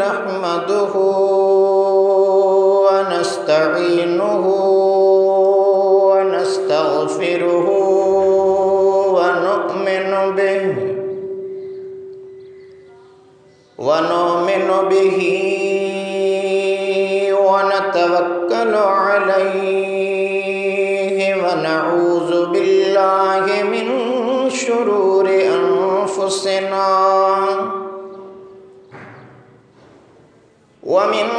नहमदुहु व नस्तईनुहु व नस्तगफिरुहु व नु'मिनु बिही व नतवक्कलु अलैहि व नऊज़ु बिल्लाहि मिन शुरूरि अनफुसिना व मिन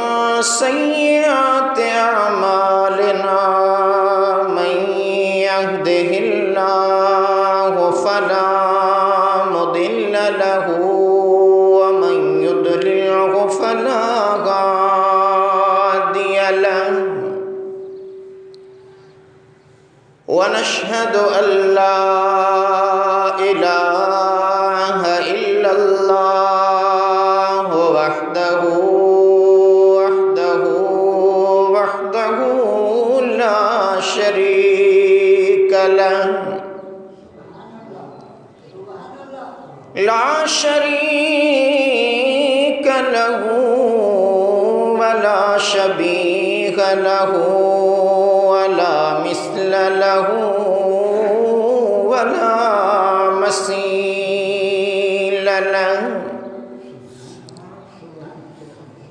सय्यिआति अअमालिना मन यहदिहिल्लाहु फला मुदिल्ल लहु व मन युद्लिलहु फला हादिय लहु व नशहदु अल्ला इलाहा इल्लल्लाह वहदहु ला शरीक लहु वला शबीह लहु वला मिस्ल लहु वला मसील लहु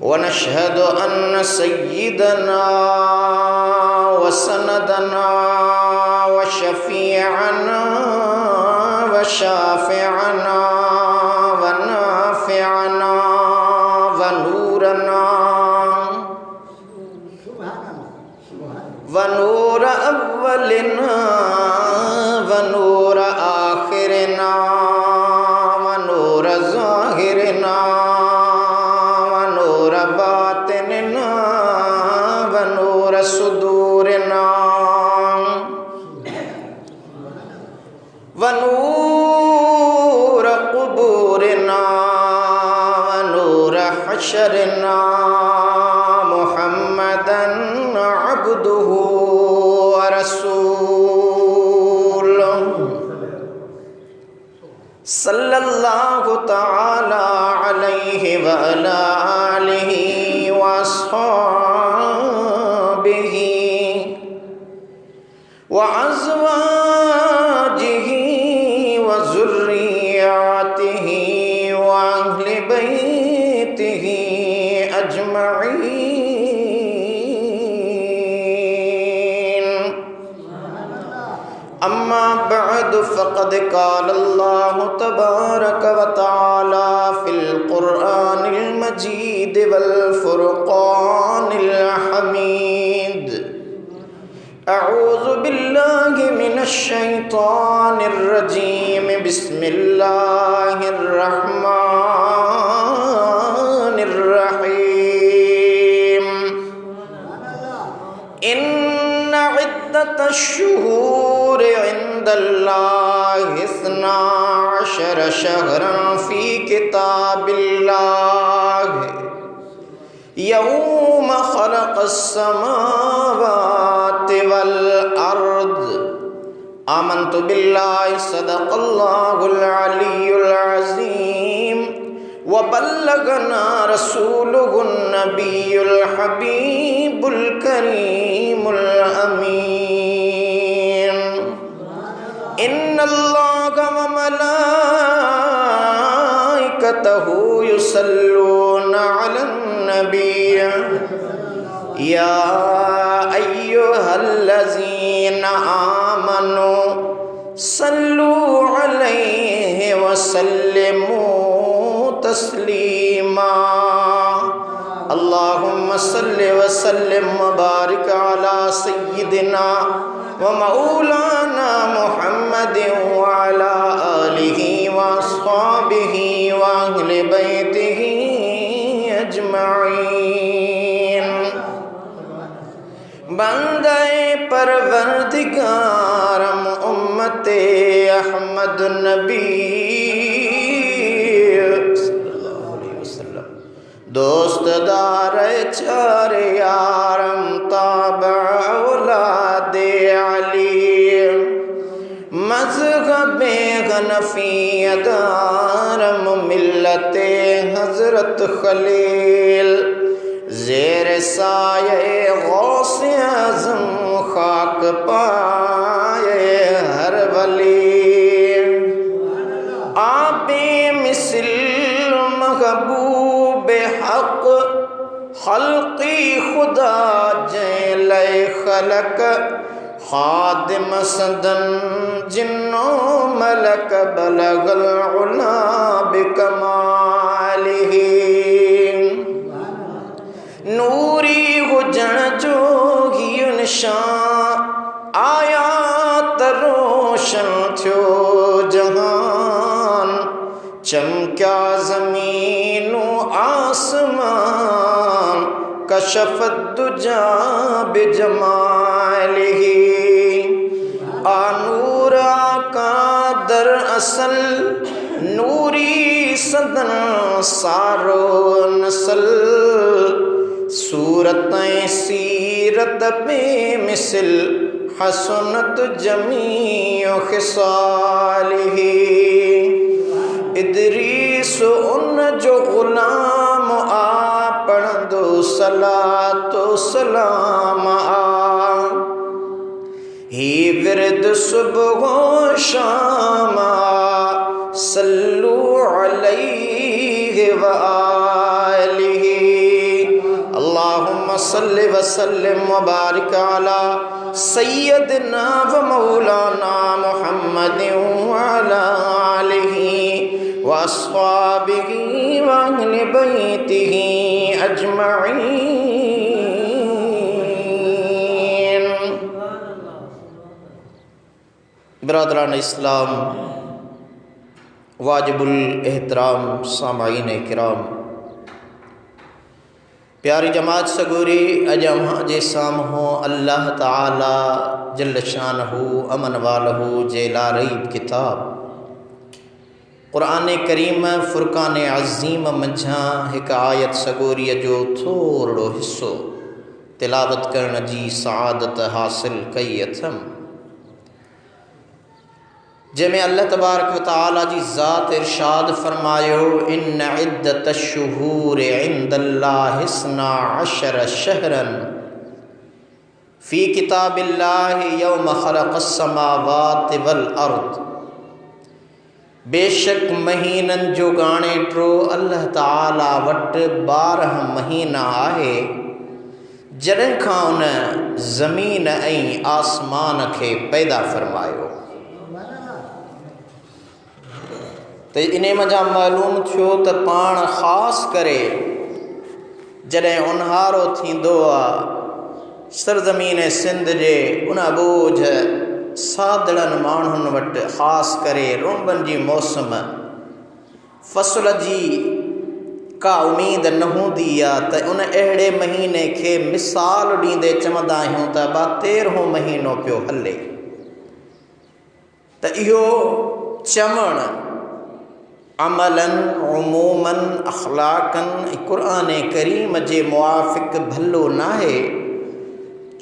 व नशहदु अन्न सय्यिदना व सनदना व शफीअना व शाफिअना व नाफिअना व नूरना व नूर अव्वलिना व नूर आखिरिना व नूर ज़ाहिरिना बातिना व नूर सुदूरिना व नूर क़ुबूरिना व नूर हशरिना मुहम्मदन अब्दुहु व रसूलुहु सल्लल्लाहु तआला अलैहि व अला आलिहि व अस्हाबिहि व अज़वाजिहि व ज़ुर्रिय्यातिहि व अहलि बैतिहि अजमईन। अम्मा बअद फ़क़द क़ाल अल्लाहु तबारक व तआला फ़िल क़ुरआनिल मजीद वल फ़ुरक़ानिल हमीद। अऊज़ु बिल्लाहि मिनश शैतानिर रजीम। बिस्मिल्लाहिर रहमानिर रहीम। इन्न इद्दतश शुहूरि इंदल्लाहि इस्ना अशर शहरन फ़ी किताबिल्लाहि यौम ख़लक़स समावाति वल अर्द। आमन्तु बिल्लाहि सदक़ल्लाहुल अलियुल अज़ीम व बल्लगना रसूलुहुन नबियुल हबीबुल करीमुल अमीन। इन्नल्लाहा व मलाइकतहु युसल्लूना अलन नबिय्य या अय्युहल्लज़ीना आमनू सल्लू अलैहि व सल्लिमू तस्लीमा। अल्लाहुम्मा सल्लि व सल्लिम व बारिक अला सय्यिदिना व मौलाना मुहम्मदिन व अला आलिहि व अस्हाबिहि व अहलि बैतिहि अजमईन। बंदे परवरदिगारम उम्मते अहमद नबी सल्लल्लाहु अलैहि वसल्लम दोस्त दार चार यार हनफी अदारम मिल्लत हजरत खलील ज़ेर साये गौसे आज़म खाक पाए हर वली आपे मिसल महबूब हक खल्क़ी खुदा जैले खलक खादिम सदन जिन्नो मलक बलगल उला बिकमालिही नूरी हुजण जो ही निशान आयात रोशन थियो जहान चमक्या ज़मीनो आसमान कशफत दुजा बिजमालिही आनूर आका दर असल नूरी सदन सारो नसल सूरत सीरत पे मिसल हसनत जमीओ खिसालिही इदरीस उन जो गुलाम आ पढ़ंदो सलातो सलाम आ ही विरद सुबह शाम सल्लु अलैहि व आलिहि अल्लाहुम्मा सल्लि व सल्लिम व बारिक अला सय्यदिना व मौलाना मुहम्मदिन व अला आलिहि व अस्हाबिही व अहले बैतिही अजमईन। बिरादरान इस्लाम, वाजिबुल एहतराम सामाईन किराम, प्यारी जमात सगोरी अजमा जे सामहो अल्लाह ताला जल्ल शानहू अमन वालहू जे लारईब किताब क़ुरान करीम फ़ुरक़ान अज़ीम मंझा एक आयत सगोरीअ जो थोड़ो हिस्सो तिलावत करण जी सआदत हासिल कई अथम, जैमें अल्लाह तबारक व तआला जी ज़ात इरशाद फरमायो इन इद्दत शुहूर इंदल्लाहि इस्ना अशर शहरन फ़ी किताबिल्लाहि यौम खलक़स समावाति वल अर्द। बेशक महीनन जो ॻाणेटो अल्लाह ताला वटि 12 महीना आहे जॾहिं खां उन ज़मीन ऐं आसमान खे पैदा फरमायो। तो इन मज़ा मालूम थियो त पाण ख़ासि करे जॾहिं उन्हारो थींदो आहे सरज़मीन सिंध जे उन बोझ सादड़नि माण्हुनि वटि ख़ासि करे रोंबनि जी मौसम फ़सुल जी का उम्मीद न हूंदी आहे त उन अहिड़े महीने खे मिसाल ॾींदे चवंदा आहियूं त 13हों महीनो पियो हले। त इहो चवणु अमलन उमूमन अखलाकन क़ुरान करीम जे मुआफ़िक़ भलो नाहे,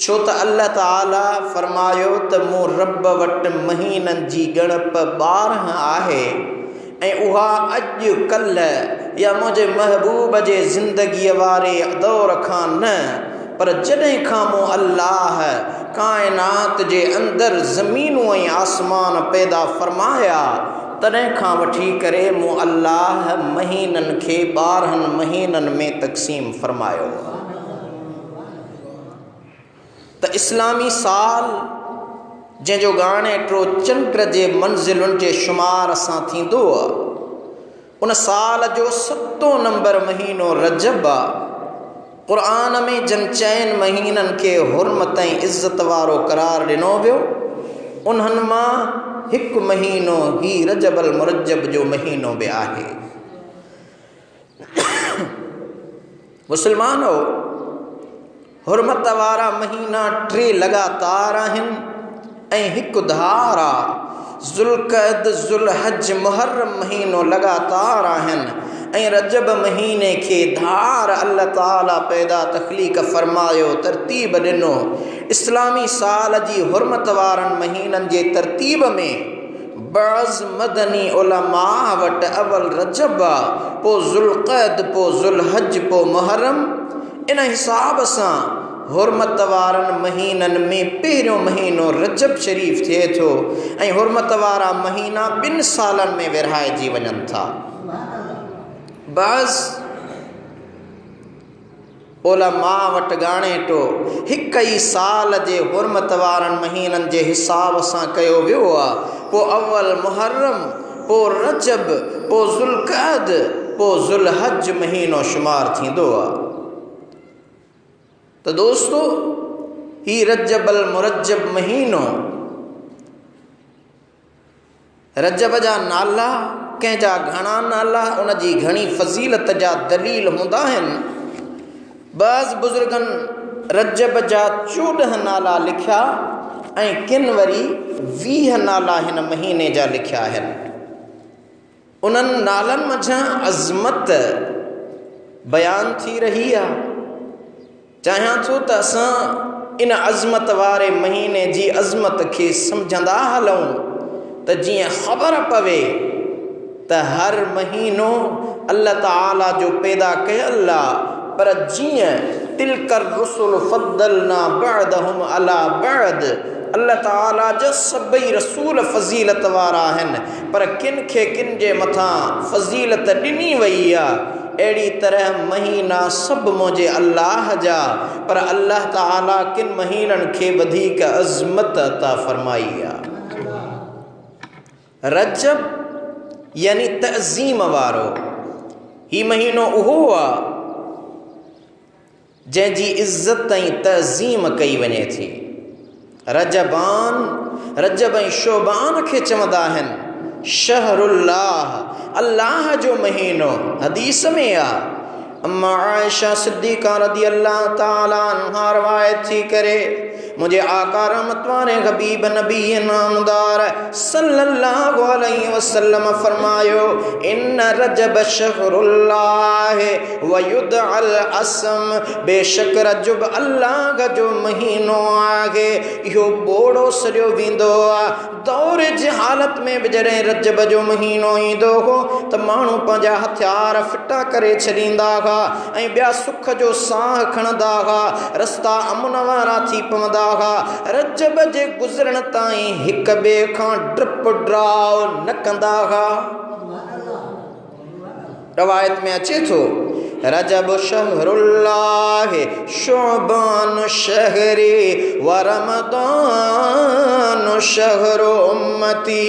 छो त अल्लाह ताला फरमायो त मूं रब वटि महीननि जी ॻणप 12 आहे ऐं उहा अॼु कल्ह या मुंहिंजे महबूब जे ज़िंदगीअ वारे दौर खां न, पर जॾहिं खां मूं अल्लाह काइनात जे अंदरि ज़मीनूं ऐं आसमान पैदा फरमाया तॾहिं खां वठी करे मूं अल्लाह महीननि खे 12 महीननि में तक़सीम फरमायो। त इस्लामी साल जंहिंजो ॻाणेटो चंड जे मंज़िलुनि जे शुमार सां थींदो आहे, उन साल जो 7 नंबर महीनो रजब आहे। क़ुरान में जन 4 महीननि खे हुर्मत ऐं इज़्ज़त वारो क़रार ॾिनो वियो, उन्हनि मां हिकु महीनो ही रजबल मुरजब जो महीनो बि आहे। मुसलमानो, हुर्मत वारा महीना 3 लगातार आहिनि ऐं हिकु धार आहे। ज़ुल्क़अद ज़ुल्हज मुहर्रम महीनो लगातार आहिनि ऐं रजब महीने खे धार अल्लाह ताला पैदा तख़लीक़ फरमायो, तरतीब ॾिनो। इस्लामी साल जी हुर्मत वारनि महीननि जे तरतीब में बाज़ मदनी उलमा वट अवल रजब पो ज़ुल्क़द पो ज़ुल्हज पो मुहर्रम। इन हिसाब सां हुर्मत वारनि महीननि में पहिरियों महीनो रजब शरीफ़ थिए थो ऐं हुर्मत वारा महीना 2 सालनि में विरहाइजी वञनि था। बाज़ उलमा वटि ॻाणे तो हिक ई साल जे हुर्मत वारनि महीननि जे हिसाब सां कयो वियो आहे। पोइ अव्वल मुहर्रम, पोइ रजब, पोइ ज़ुल्क़द, पोइ ज़ुल्हज महीनो शुमार थींदो आहे। त दोस्तो, ही रजबल मुरजब महीनो, रजब जा नाला कंहिंजा घणा नाला, उन जी घणी फ़ज़ीलत जा दलील हूंदा आहिनि। बाज़ बुज़ुर्गनि रजब जा 14 नाला लिखिया ऐं किन वरी 20 नाला हिन महीने जा लिखिया आहिनि। उन्हनि नालनि मंझां अज़मत बयान थी रही आहे। चाहियां थो त असां इन अज़मत वारे महीने जी अज़मत खे सम्झंदा हलूं त जीअं ख़बर पवे त हर महीनो अल्लाह ताला जो पैदा कयल आहे, पर जीअं तिलकर रुसुल फद्दलना बअदहुम अला बअद, अल्लाह ताला जा सभई रसूल फ़ज़ीलत वारा आहिनि, पर किन खे किन जे मथां फ़ज़ीलत ॾिनी वई आहे। अहिड़ी तरह महीना सभु मुंहिंजे अल्लाह जा, पर अल्लाह ताला किन महीननि खे वधीक अज़मत अता फरमाई आहे। रजब यानी तअज़ीम वारो, ही महीनो उहो आहे जंहिंजी इज़्ज़त ऐं तअज़ीम कई वञे थी। रजबान, रजब ऐं शोबान खे चवंदा आहिनि शहरुल्लाह, अल्लाह जो महीनो। हदीस में आहे, अम्मा आयशा सिद्दीक़ा रज़ी अल्लाह ताला अन्हा रवायत थी करे मुझे आका रहमत वारे हबीब नबी नामदार सल्लल्लाहु अलैहि वसल्लम फरमायो, इन रजब शहरुल्लाह व युदअल असम, बेशक रजब अल्लाह जो महीनो आहे, इहो बोड़ो सॼो वेंदो आहे। दौर जी हालत में बि जॾहिं रजब जो महीनो ईंदो हो त माण्हू पंहिंजा हथियार फिटा करे छॾींदा हुआ ऐं ॿिया सुख जो साह खणंदा हुआ, रस्ता अमन वारा थी पवंदा हुआ। रजब जे गुज़रण ताईं हिक ॿिए खां डप ड्राव न कंदा हुआ। रवायत में अचे थो, रजब शहरुल्लाह शोबान शहरी व रमदान शहरु उम्मती।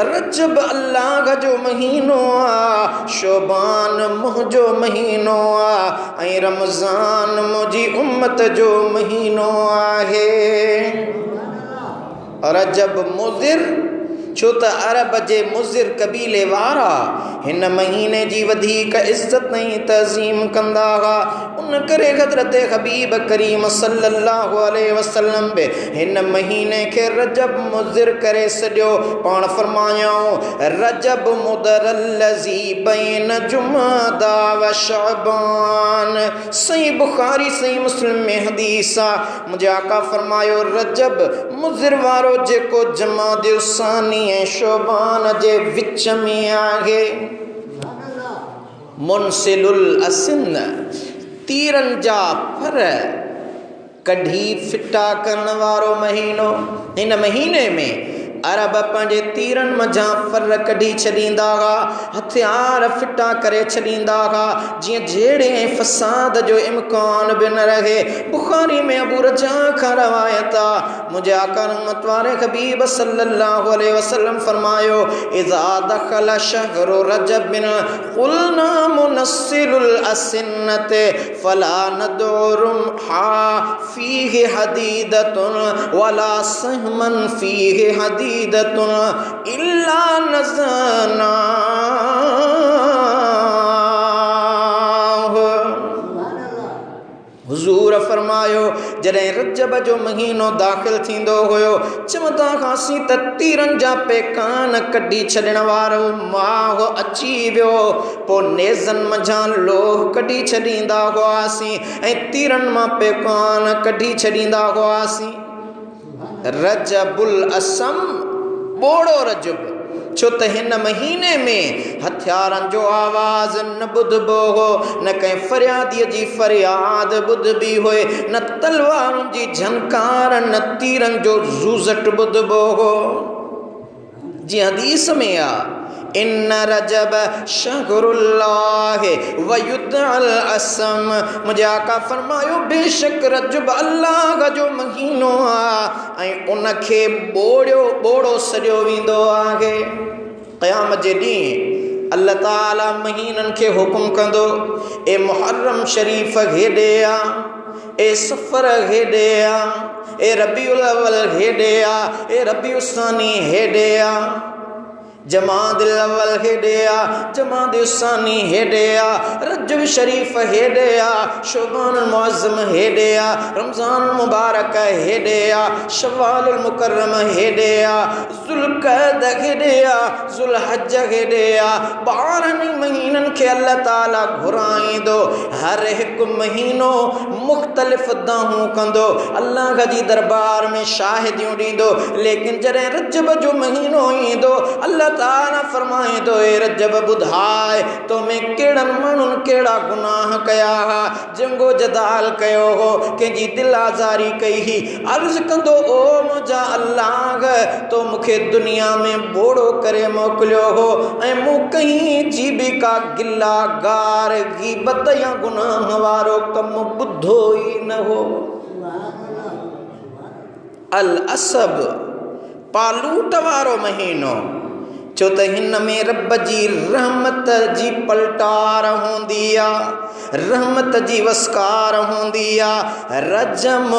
रजब अल्लाह जो महीनो आहे, शोबान मुंहिंजो महीनो आहे ऐं रमज़ान मुंहिंजी उम्मत जो महीनो आहे। रजब मुज़िर, छो त अरब जे मुज़िर कबीले वारा हिन महीने जी वधीक इज़्ज़त ऐं तज़ीम कंदा हुआ। उन करे हज़रत हबीब करीम सल्लल्लाहु अलैहि वसल्लम बि हिन महीने खे रजब मुज़िर करे सॼो। पाण फरमायाऊं, रजब मुदरल्लज़ी बैन जुमादा व शअबान। सही बुखारी सही मुस्लिम में हदीस आहे, मुंहिंजे आका फरमायो, रजब मुज़िर वारो जेको जमादुल सानी ऐं शोबान जे विच में आहे। मुनसिलुल असिन, तीरनि जा फर कढी फिटा करण वारो महीनो। हिन महीने में अरब पंहिंजे तीरनि मंझां फर कढी छॾींदा हुआ, हथियार फिटा करे छॾींदा हुआ, जीअं जहिड़े ऐं फ़साद जो इम्कान बि न रहे। बुखारी में अबू रजा खां रवायत आहे, मुंहिंजे आका रहमत वारे हबीब सल्लल्लाहु अलैहि वसल्लम फरमायो, इज़ा दख़ल शहरु रजबिन क़ुलना मुनस्सिलुल असिन्नत फला नदुरुम हा फ़ीहि हदीदतुन वला सहमन फ़ीहि हदीदतुन इल्ला नज़ना। हुज़ूर फरमायो, जॾहिं रजब जो महीनो दाख़िल थींदो हुयो, चवंदा हुआसीं त तीरनि जा पैकान कढी छॾण वारो माह अची वियो। पोइ नेज़नि मंझां लोह कढी छॾींदा हुआसीं ऐं तीरनि मां पैकान कढी छॾींदा हुआसीं। रजबुल असम, बोड़ो रजब, छो त हिन महीने में हथियारनि जो आवाज़ न ॿुधबो हो, न कंहिं फरियादीअ जी फरियाद ॿुधबी हुई, न तलवारुनि जी झनकार, न तीरनि जो ज़ूज़ट ॿुधबो हो। जी हदीस में आ, इन रजब शहरुल्लाह व युद्अल असम, मुझे आका फरमायो बेशक रजब अल्लाह जो महीनो आ ऐं उनखे ॿोड़ो सॼो वेंदो आहे। क़यामत जे ॾींहुं अल्लाह ताला महीननि खे हुकुम कंदो, ए मुहर्रम शरीफ़ हेॾे आ, ए सफ़र हेॾे आ, ए रबीउल अव्वल हेॾे आ, ए रबीउल सानी हेॾे आ, जमादिल अव्वल हेॾे आ, जमादिल सानी हेॾे आ, रजब शरीफ़ हेॾे आ, शोबानुल मुअज़्ज़म हेॾे आ, रमज़ान मुबारक हेॾे आ, शव्वालुल मुकर्रम हेॾे आ, ज़ुल्क़अद हेॾे आ, ज़ुल्हज हेॾे आ। 12 महीननि खे अल्लाह ताला घुराईंदो, हर हिकु महीनो मुख़्तलिफ़ दाहूं कंदो, अल्लाह जी दरबार में शाहिदियूं ॾींदो। लेकिन जॾहिं रजब जो महीनो ईंदो, अल्लाह ताला फरमाईंदो, ए रजब ॿुधाए तो में कहिड़नि माण्हुनि कहिड़ा गुनाह कया हा, जंगो जदाल कयो हो, कंहिंजी दिल आज़ारी कई ही। अर्ज़ कंदो, ओ मुंहिंजा अल्लाह, तो मूंखे दुनिया में बोड़ो करे मोकिलियो हो ऐं मूं कहीं जी बि का गिला गार गीबत या गुनाह वारो कमु ॿुधो ई न हो। अल असब पालूट वारो महीनो, छो त हिन में रब जी रहमत जी पलटार हूंदी आ, रहमत जी वसकार हूंदी आ। रजम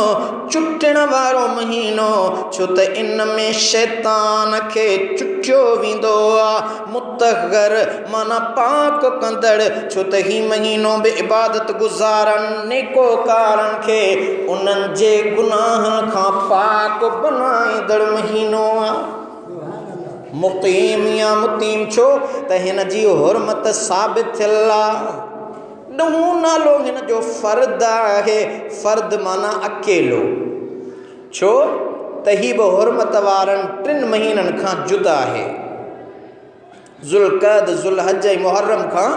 चुटण वारो महीनो, छो त इन में शैतान खे चुटियो वेंदो आ। मुतहर माना पाक कंदड़, छो त ही महीनो बि इबादत गुज़ारनि नेकोकारनि खे उन्हनि जे गुनाहनि खां पाक बनाईंदड़ महीनो आ। मुक़ीम या मुतीम, छो त हिन जी हुरमत साबित थियल आहे। ॾहों नालो हिन जो फ़र्द आहे, फ़र्द माना अकेलो, छो त ही बि हुरमत वारनि 3 महीननि खां जुदा आहे, ज़ुल्क़अद, ज़ुल्हज ऐं मुहर्रम खां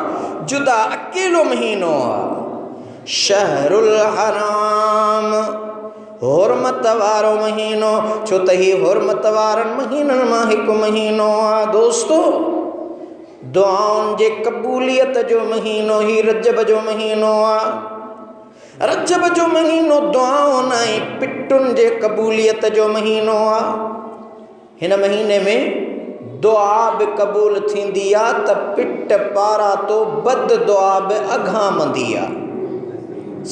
जुदा अकेलो महीनो आहे। शहरुल हराम हुरमत वारो महीनो, छो त ही हुरमत वारनि महीननि मां हिकु महीनो आहे। दोस्तो, दुआउनि जे क़बूलियत जो महीनो ही रजब जो महीनो आहे। रजब जो महीनो दुआउनि ऐं पिटुनि जे क़बूलियत जो महीनो आहे। हिन महीने में दुआ बि क़बूल थींदी आहे त पिट पारां तो बद दुआ बि अघामंदी आहे।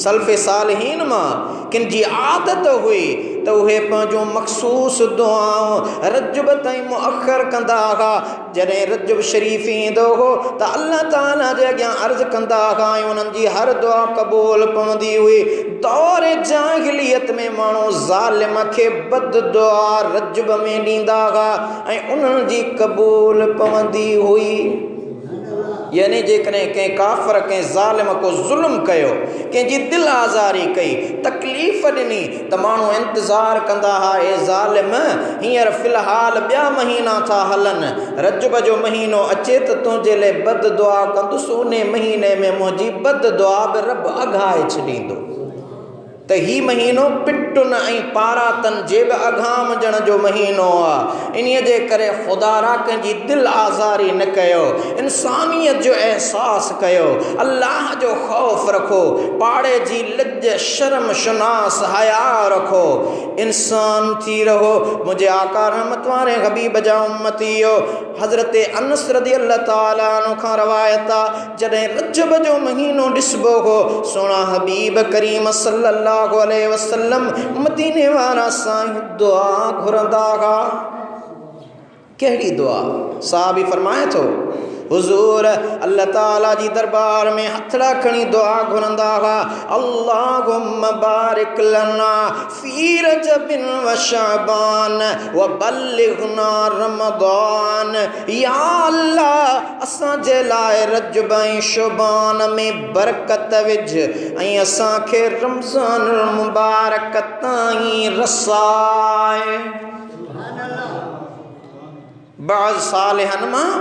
सल्फ़े सालिहीन मां किन जी आदत हुई त उहे पंहिंजो मख़सूस दुआऊं रजब ताईं मुअख़र कंदा हुआ। जॾहिं रजब शरीफ़ ईंदो हो त अल्लाह ताला जे अॻियां अर्ज़ कंदा हुआ ऐं उन्हनि जी हर दुआ क़बूल पवंदी हुई। दौर जाहिलियत में माण्हू ज़ालिम खे बद दुआ रजब में ॾींदा हुआ ऐं उन्हनि जी क़बूल पवंदी हुई। यानी जेकॾहिं कंहिं काफ़िर कंहिं ज़ालिम को ज़ुल्म कयो, कंहिंजी दिल आज़ारी कई, तकलीफ़ ॾिनी, त माण्हू इंतज़ारु कंदा हुआ, ए ज़ालिम हींअर फ़िलहाल ॿिया महीना था हलनि, रजब जो महीनो अचे त तुंहिंजे लाइ बद दुआ कंदुसि, उन महीने में मुंहिंजी बद दुआ बि रब अघाए छॾींदो। त ही महीनो पिटुनि ऐं पारातनि जे बि अघामजण जो महीनो आहे। इन्हीअ जे करे ख़ुदा कंहिंजी दिल आज़ारी न कयो, इंसानियत जो अहसासु कयो, अल्लाह जो ख़ौफ़ रखो, पाड़े जी लज शर्म शनास हया रखो, इंसान थी रहो। मुंहिंजे आका रहमत वारे हबीब जा उम्मतीयो, हज़रत अनस रज़ियल्लाहु ताला अन्हु खां रवायत आहे, जॾहिं रजब जो महीनो ॾिसबो हो, सोना हबीब करीम सल्लल्लाहु अलैहि वसल्लम मदीने वारा साईं दुआ घुरंदा हुआ। कहिड़ी दुआ? साहबी फरमाए थो, हुज़ूर अल्लाह ताला जी दरबार में हथड़ा खणी दुआ घुरंदा हुआ, अल्लाहुम्मा बारिक लना फी रजबिन व शअबान व बल्लिगना रमज़ान। या अल्लाह, असांजे लाइ रजब ऐं शअबान में बरकत विझ ऐं असांखे रमज़ान मुबारक ताईं रसाए। बाज़ सालिहन मां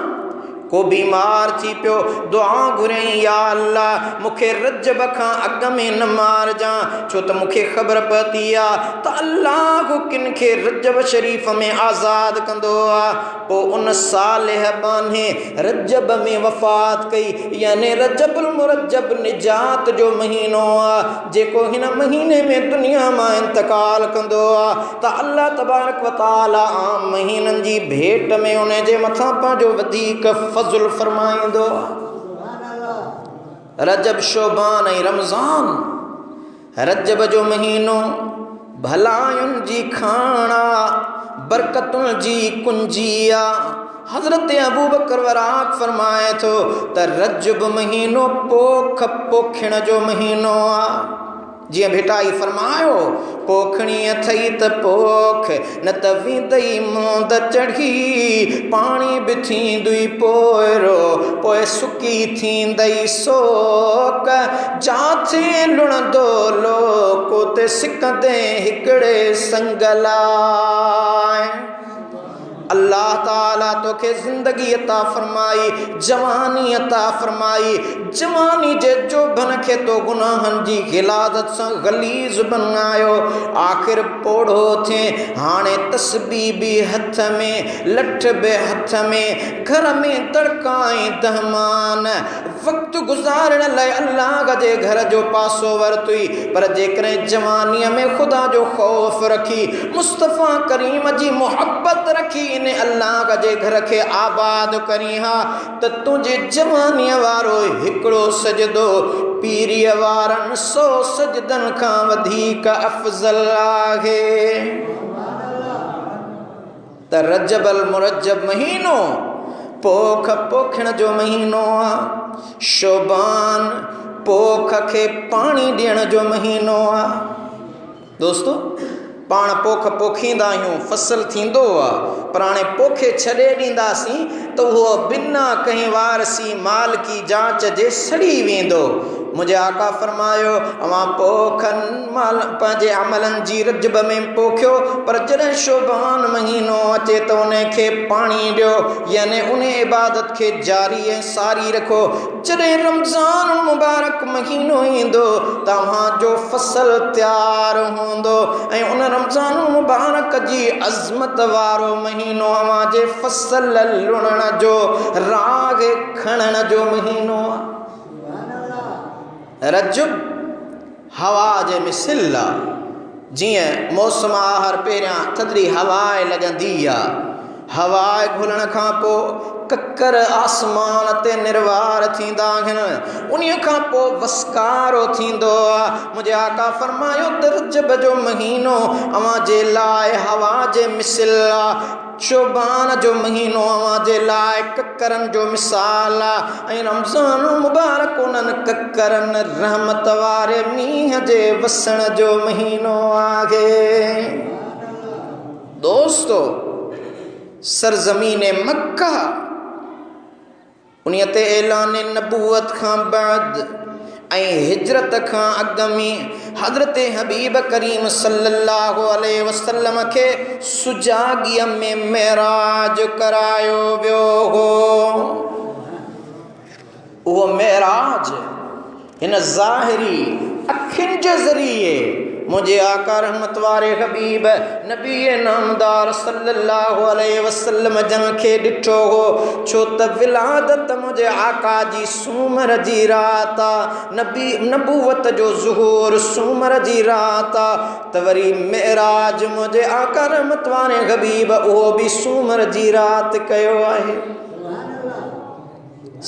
को बीमार थी पियो दुआ घुरई या अल्लाह मूंखे रजब खां अॻ में न मार जा छो त मूंखे ख़बर पती आहे त अल्लाह किन खे रजब शरीफ़ में आज़ाद कंदो आहे। पोइ उन सालिह बाने रजब में वफ़ात कई यानी रजबुल मुरजब निजात जो महीनो आहे जेको हिन महीने में दुनिया मां इंतकाल कंदो आहे त अल्लाह तबारक व तआला आम महीननि जी भेट में उन जे मथां पंहिंजो वधीक फज़ुल फरमाईंदो। रजब शोबान ऐं रमज़ान रजब जो महीनो भलायुनि जी खाण बरकतुनि जी कुंजी आहे। हज़रत अबू बकर वराक फरमाए थो त रजब महीनो पोख पोखण जो महीनो आहे। जियां भेटाई फरमायो पोखणी अथई त पोख न त वींदई मोंद चढ़ी पाणी बि थींदुई पोइरो पोइ सुकी थींदई सोक जाथे लुणंदो लोको ते सिकंदे हिकिड़े संगलाए। अल्लाह ताला तोखे ज़िंदगी अता फरमाई जवानी अता फरमाई जवानी जे जोबन खे तो गुनाहनि जी गिलादत सां गलीज़ बनायो आख़िर पोढ़ो थिए हाणे तस्बीह बि हथ में लठ बि हथ में घर में तड़काई दहमान वक़्तु गुज़ारण लाइ अल्लाह जे घर जो पासो वरतुई पर जेकॾहिं जवानीअ में ख़ुदा जो ख़ौफ़ रखी मुस्तफ़ा करीम जी मोहब्बत रखी इन अल्लाह जे घर के आबाद करी हा त तुझे जवानीअ वारो हिकिड़ो सजदो पीरीअ वारनि 100 सजदनि खां वधीक अफ़ज़ल आहे। त रजबल मुरजब महीनो पोख पोखण जो महीनो आहे। शोबान पोख के पाणी ॾियण जो महीनो आहे। दोस्तों पाण पोख पोखींदा आहियूं फसल थींदो आहे पर हाणे पोखे छॾे ॾींदासीं त उहो बिना कंहिं वारसी माल की जांच जे सड़ी वेंदो। मुझे आका फरमायो अवां पोखनि माल पंहिंजे अमलनि जी रजब में पोखियो पर जॾहिं शोबान महीनो अचे त उन खे पाणी ॾियो यानी उन इबादत खे जारी ऐं सारी रखो। जॾहिं रमज़ान मुबारक महीनो ईंदो तव्हांजो फसल तयारु हूंदो ऐं उन रमज़ान मुबारक जी अज़मत वारो महीनो अवां जे फसल लुणण जो राग खणण जो महीनो आहे। रजब हवा जे मिसिल आहे। जियां मौसम आहर पहिरियां थधड़ी हवाए लॻंदी आहे हवाए घुलण खां पोइ ककर आसमान ते निर्वार थींदा आहिनि उन खां पोइ वसकारो थींदो आहे। मुंहिंजे आका फरमायो त रजब जो महीनो अवां जे लाइ हवा जे मिसिल आहे। शोबान जो महीनो अवां जे लाइ ककरनि जो मिसाल आहे ऐं रमज़ान मुबारक उन्हनि ककरनि रहमत वारे मींहं जे वसण जो महीनो आहे। दोस्तो सरज़मीन मक्का उन्हीअ ते ऐलान नबूवत खां बाद ऐं हिजरत खां अॻु में हज़रत हबीब करीम सल्लल्लाहु अलैहि वसल्लम खे सुजाॻीअ में मेराज करायो वियो हो। उहो मेराज हिन ज़ाहिरी अखियुनि जे ज़रिए मुझे आका रहमत वारे हबीब नबी नामदार सल्लल्लाहु अलैहि वसल्लम जन खे ॾिठो हो छो त विलादत मुझे आका जी सूमर जी रात नबी नबूवत जो ज़ुहूर सूमर जी रात त वरी मेराज मुझे आका रहमत वारे हबीब उहो भी सूमर जी रात कयो आहे।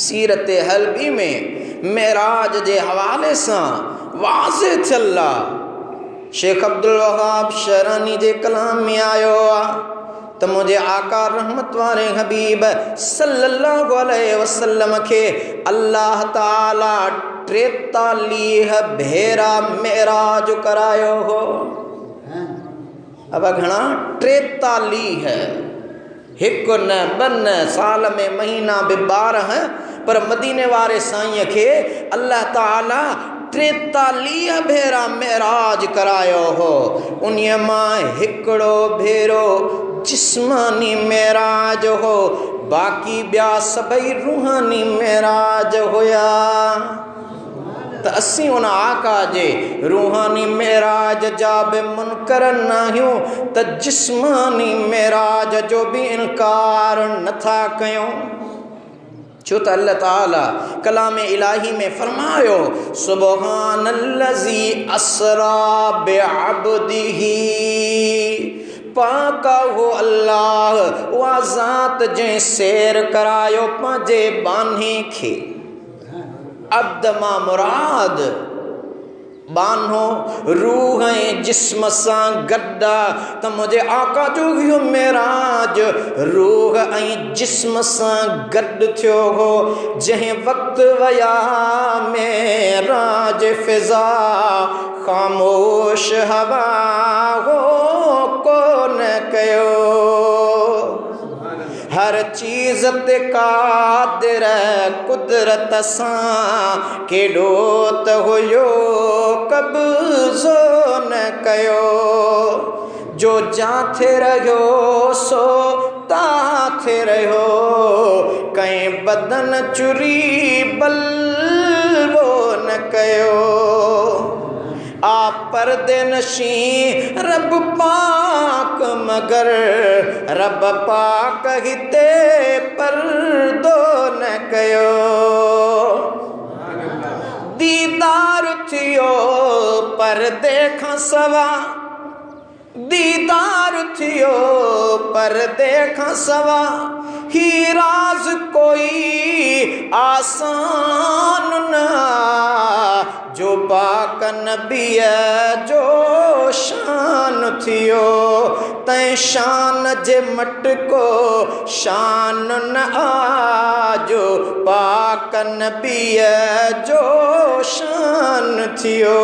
सीरत हलबी में मेराज जे हवाले सां वाज़े थियल आहे। शेख अब्दुल वहाब शरानी जे कलाम में आयो आहे त मुझे आका रहमत वारे हबीब सल्लल्लाहु अलैहि वसल्लम के अल्लाह ताला 43 भेरा मेराज करायो हो। अब घणा 43 एक न बन साल में महीना भी 12 पर मदीने वारे साईं के अल्लाह ताला 43 भेरा मेराज करायो हो। उन्हीअ मां हिकिड़ो भेरो जिस्मानी मेराज हो, बाकी ब्या सबई रूहानी मेराज होया। तो असी उन आका जे रूहानी मेराज जा बे मुनकर नाहियूं तो जिस्मानी मेराज जो भी इनकार न था कयूं। छो त अल्लाह ताला कलाम इलाही में फरमायो सुबहानल्लज़ी असरा बिअब्दिही, पाका हो अल्लाह वा ज़ात जे सैर करायो पंहिंजे बाने खे। अब्द मां मुराद बानो रूह ऐं जिस्म सां गड्डा त मुझे आका जो इहो मेराज रूह ऐं जिस्म सां गॾु थियो हो। जंहिं वक़्तु वया मेराज फिज़ा ख़ामोश हवा हो कोन कयो। हर चीज़ ते कादिर कुदरत सां केॾो त हुयो कब्ज़ो न कयो। जो जाथे रहियो सो ताथे रहियो, कंहिं बदन चुरी बलवो न कयो। आ पर्दे नशी रब पाक मगर रब पाक हिते पर्दो न कयो। दीदार थियो पर्दे खां सवा, दीदार थियो पर्दे खां सवा, ही राज कोई आसान न जो पाक नबीअ जो शान थियो। तैं शान जे मटको शान न आजो पाक नबीअ जो शान थियो।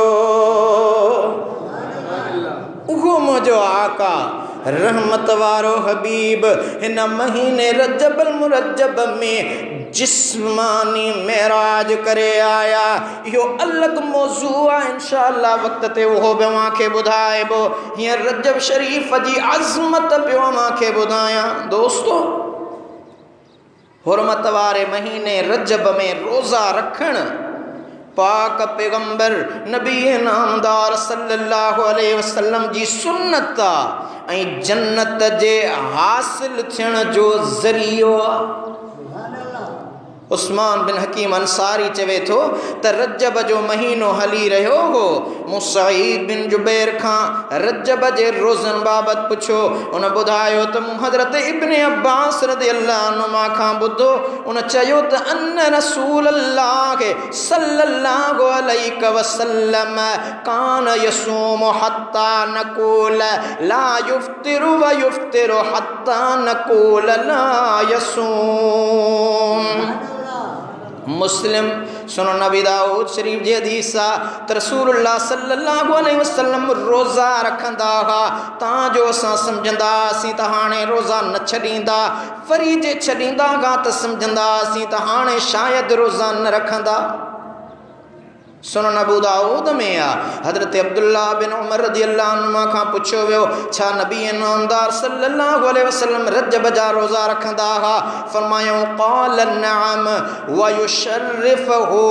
उहो मुझो आका रहमत वारो हबीब हिन महीने रजबल मुरज्जब में जिस्मानी मेराज करे आया। यो अलग मौजू आहे, इंशाअल्लाह वक्त ते उहो बि अव्हांखे ॿुधाइबो। हींअर रजब शरीफ़ जी अज़मत पियो अव्हांखे ॿुधायां। दोस्तो, हुरमत वारे महीने रजब में रोज़ा रखण पाक पैगंबर नबी नामदार सल्लल्लाहु अलैहि वसल्लम जी सुन्नत आहे ऐं जन्नत जे हासिल थियण जो ज़रियो आहे। उस्मान बिन हकीम अंसारी चवे थो त रजब जो महीनो हली रहियो हो। मूं सईद बिन जुबैर खां रजब जे रोज़नि बाबति पुछो। उन ॿुधायो त मूं हज़रत इब्न अब्बास रज़ियल्लाहु अन्हुमा खां ॿुधो। उन चयो त अन्न रसूल अल्लाह सल्लल्लाहु अलैहि वसल्लम कान यसूम हत्ता नक़ूल ला युफ्तिरु व युफ्तिरु हत्ता नक़ूल ला यसूम। मुस्लिम सुनो नबी दाऊद शरीफ जी हदीस आहे त रसूलुल्लाह सल्लल्लाहु अलैहि वसल्लम रोज़ा रखंदा हुआ। तांजो असां सम्झंदासीं त हाणे रोज़ा न छॾींदा, वरी जे छॾींदा हुआ त सम्झंदासीं त हाणे शायदि रोज़ा न रखंदा। सुनन अबू दाऊद में आहे हज़रत अब्दुल्ला बिन उमर रज़ियल्लाहु अन्हुमा खां पुछियो वियो छा नबी नामदार सल्लल्लाहु अलैहि वसल्लम रजब जा रोज़ा रखंदा हुआ? फरमायूं क़ाल नअम व युशर्रिफहु,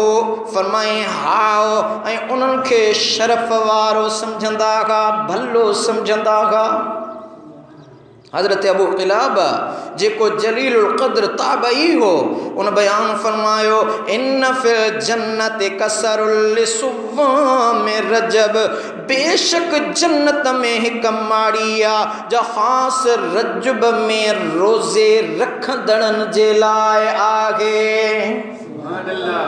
फरमाई हाओ ऐं उन्हनि खे शरफ़ वारो सम्झंदा हुआ, भलो सम्झंदा हुआ। हज़रत अबू क़िलाबा जेको जलीलुल क़द्र ताबई हो उन बयान फरमायो इन फिल जन्नत कसरुल लिसुव्वाम रजब, बेशक जन्नत में हिक माड़ी आहे जो ख़ासि रजब में रोज़े रखंदड़नि जे लाइ आहे। सुभान अल्लाह।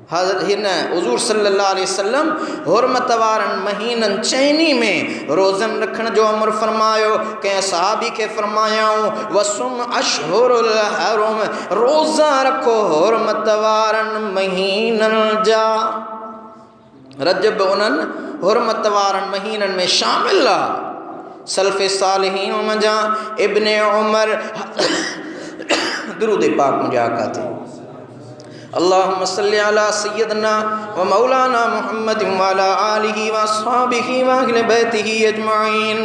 हिन हुज़ूर सल्लल्लाहु अलैहि वसल्लम हुरमत वारनि महीननि चइनी में रोज़न रखण जो अमर फरमायो। कंहिं सहाबी खे फरमायाऊं वसुम अशहुरुल हरुम, रोज़ा रखो हुरमत वारनि महीननि जा। रजब उन्हनि हुरमत वारनि महीननि में शामिल आहे। सल्फ़े सालिहीन मंझां इब्ने उमर दुरूद पाक मुंहिंजा आका ते अल्लाहुम्मा सल्लि अला सय्यदना व मौलाना मुहम्मद व अला आलिहि व अस्हाबिहि व अहले बैतिहि अजमईन।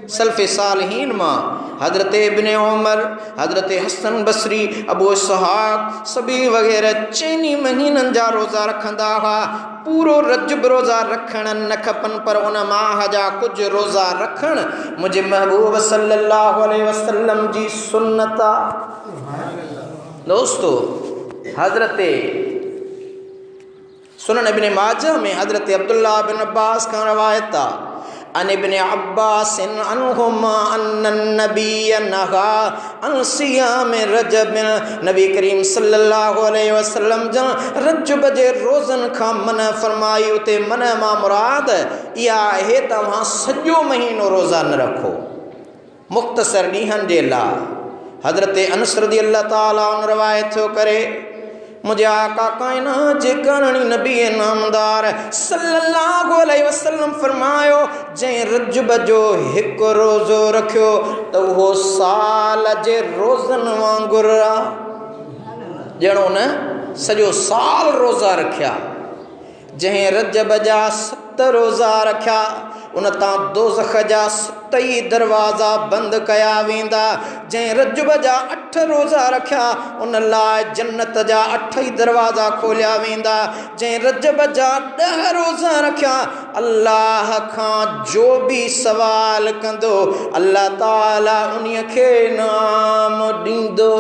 सल्फ़ सालिहीन मां हज़रत इब्न उमर, हज़रत हसन बसरी, अबू इसहाक़ सभी वग़ैरह चइनी महीननि जा रोज़ा रखंदा हुआ। पूरो रजब रोज़ा रखण न खपनि, पर उन माह जा कुछ रोज़ा रखण मुझे महबूब सल्लल्लाहु अलैहि वसल्लम जी सुन्नत आहे। दोस्तों, हज़रत सुनन इब्न माजा में हज़रत अब्दुल्लाह बिन अब्बास का रवायत आहे, अन इब्न अब्बास अन्हुमा अन्न नबी नहा अन सियाम रजब, नबी करीम सल्लल्लाहु अलैहि वसल्लम जन रजब जे रोज़न खां मन फरमाई। उते मन मां मुराद इहा आहे तव्हां सॼो महीनो रोज़ा न रखो, मुख़्तसर ॾींहंनि जे लाइ। हज़रत अनस रज़ियल्लाहु ताला अन्हु रवायत थो करे, मुझे आका कायनात जे करणी नबी नामदार सल्लल्लाहु अलैहि वसल्लम फरमायो, जंहिं रजब जो हिकु रोज़ो रखियो त उहो साल जे रोज़नि वांगुरु आहे, ॼणो न सॼो साल रोज़ा रखिया। जंहिं रजब जा 7 रोज़ा रखिया उन तां दोज़ख जा 7 दरवाज़ा बंदि कया वेंदा। जंहिं रजब जा 8 रोज़ा रखिया उन लाइ जन्नत जा 8 दरवाज़ा खोलिया वेंदा। जंहिं रजब जा 10 रोज़ा रखिया अल्लाह खां जो बि सवाल कंदो अल्लाह ताला उन्हीअ खे इनाम ॾींदो।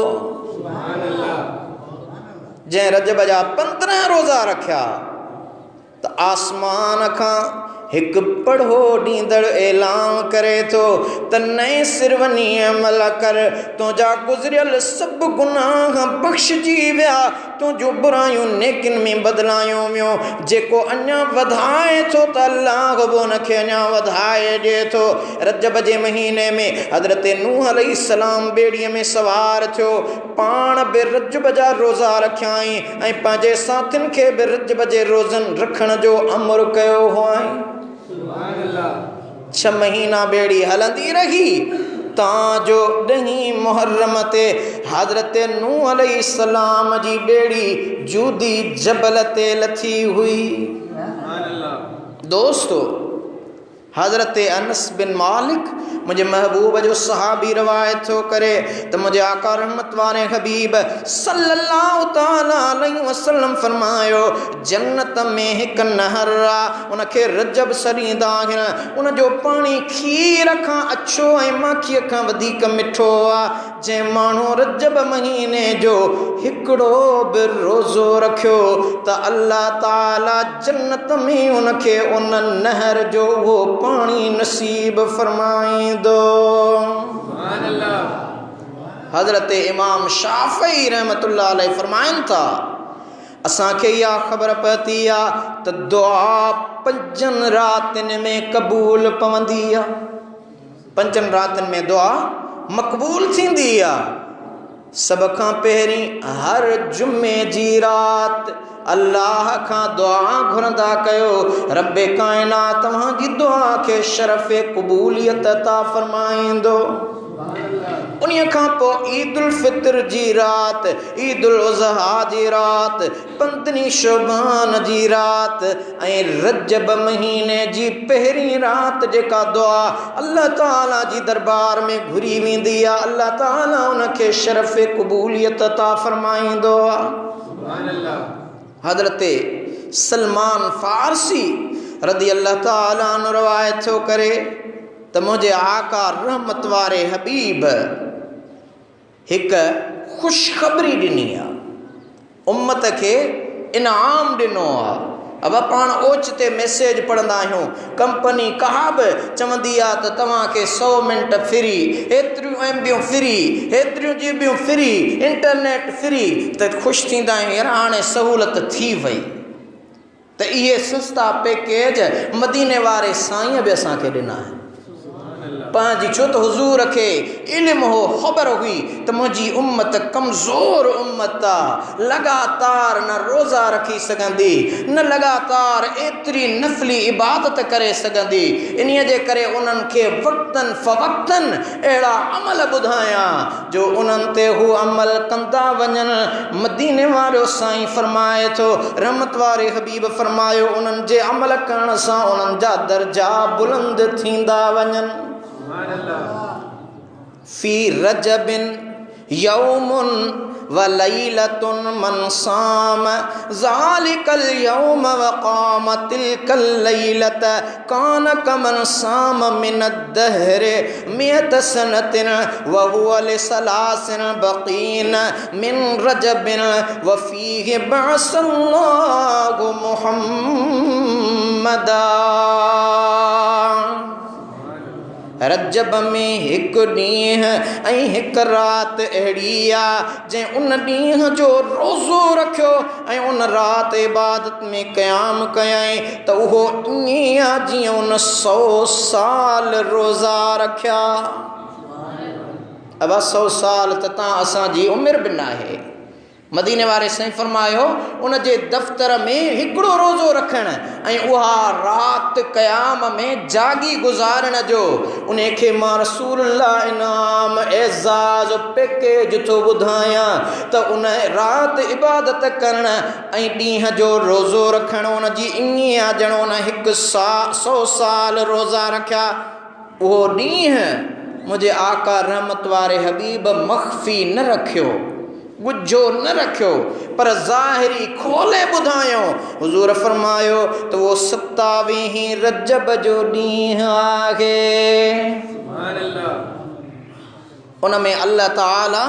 जंहिं रजब जा 15 रोज़ा रखिया त आसमान खां हिकु पढ़ो ॾींदड़ ऐलान करे थो त नए सिर वञी अमल कर, तुंहिंजा गुज़रियल सभु गुनाह बख़्शिजी विया, तुंहिंजूं बुरायूं नेकिन में बदिलायूं वियूं। जेको अञा वधाए थो त अल्लाह बि उनखे अञा वधाए ॾिए थो। रजब जे महीने में हज़रत नूह अलैहिस्सलाम ॿेड़ीअ में सवार थियो, पाण बि रजब जा रोज़ा रखियाई ऐं पंहिंजे साथियुनि खे बि रजब जे रोज़नि रखण जो अमर कयो हुआईं। 6 महीना ॿेड़ी हलंदी रही ताजो 10 मुहर्रम ते हज़रत नूह अलैहिस्सलाम जी ॿेड़ी जूदी जबल ते लथी हुई। दोस्तों, हज़रत अनस बिन मालिक मुझे महबूब जो सहाबी रवायत थो करे त मुझे आका रहमत वारे हबीब सल्लल्लाहु ताला अलैहि वसल्लम फरमायो, जन्नत में हिकु नहर आहे, उनखे रजब सरींदा आहिनि, उनजो पाणी खीर खां अछो ऐं माखीअ खां वधीक मिठो आहे। जंहिं माण्हू रजब महीने जो हिकिड़ो बि रोज़ो रखियो त अल्लाह ताला जन्नत में उनखे उन नहर जो उहो पाणी नसीब फरमाईंदो। हज़रत इमाम शाफ़ी रहमतुल्लाह अलैहि फरमाइनि था, असांखे इहा ख़बर पती आहे त दुआ 5 रातिनि में क़बूल पवंदी आहे। 5 रातिनि में दुआ मक़बूल थींदी आहे। सब खां पहिरीं हर जुमे जी रात अल्लाह खां दुआ घुरंदा कयो, रब्बे कायनात तव्हांजी दुआ खे शरफ़े क़बूलियत अता फरमाईंदो। उन्हीअ खां पोइ ईद उल फितर जी रात, ईद उल अज़हा जी रात, 15 शोबान जी रात ऐं रजब महीने जी पहिरीं रात जेका दुआ अल्लाह ताला जी दरबार में घुरी वेंदी आहे, अल्लाह ताला उनखे शरफ़े क़बूलियत अता फरमाईंदो आहे। हज़रत सलमान फ़ारसी रज़ी अल्लाह ताला अन्हु रवायत थो करे त मुंहिंजे आका रहमत वारे हबीब हिकु ख़ुशख़बरी ॾिनी आहे, उम्मत खे इनाम ॾिनो आहे। अब पाण ओचिते मैसेज पढ़ंदा आहियूं, कंपनी कहा बि चवंदी आहे त तव्हांखे 100 मिंट फ्री, एतिरियूं MBयूं फ्री, एतिरियूं GB फ्री, इंटरनेट फ्री, त ख़ुशि थींदा आहियूं। यार हाणे सहूलत थी वई त इहे सस्ता पैकेज मदीने वारे साईं बि असांखे ॾिना आहिनि पंहिंजी, छो त हुज़ूर खे इल्मु हो, ख़बर हुई त मुंहिंजी उम्मत कमज़ोर उम्मत आहे, लगातार न रोज़ा रखी सघंदी, न लगातार एतिरी नफ़ली इबादत करे सघंदी। इन्हीअ जे करे उन्हनि खे वक़्तन फ़वक़्तन अहिड़ा अमल ॿुधायां जो उन्हनि ते हू अमल कंदा वञनि। मदीने वारो साईं फरमाए थो, रहमत वारे हबीब फरमायो, उन्हनि जे अमल करण सां उन्हनि जा दर्जा बुलंद थींदा वञनि। फी रजबिन यौमुन व लैलतुन मन साम ज़ालिकल यौम व क़ाम तिलकल लैलत कान कमन साम मिनद दहर मियत सनतिन व हुवा लिसलासिन बक़ीन मिन रजबिन व फ़ीहि बअसल्लाहु मुहम्मदा। रजब में एक ॾींहुं ऐं हिकु राति अहिड़ी आहे जंहिं उन ॾींहं जो रोज़ो रखियो ऐं उन राति इबादत में क़याम कयईं त उहो ईअं आहे जीअं उन 100 साल रोज़ा रखिया। अब 100 साल त तव्हां असांजी उमिरि बि न आहे। मदीने वारे साईं फरमायो उन जे दफ़्तर में हिकिड़ो रोज़ो रखण ऐं उहा राति क़याम में जागी गुज़ारण जो उन खे मां रसूलुल्लाह इनाम एज़ाज़ पैकेज थो ॿुधायां त उन राति इबादत करण ऐं ॾींहं जो रोज़ो रखण उन जी ईअं आहे ॼणो उन 100 साल रोज़ा रखिया। उहो ॾींहुं मुंहिंजे आका रहमत वारे हबीब मख़फ़ी न रखियो, गुझो न रखियो, पर ज़ाहिरी खोले ॿुधायो। हुज़ूर फरमायो त वो 27 रजब जो ॾींहुं आहे। उन में अल्लाह ताला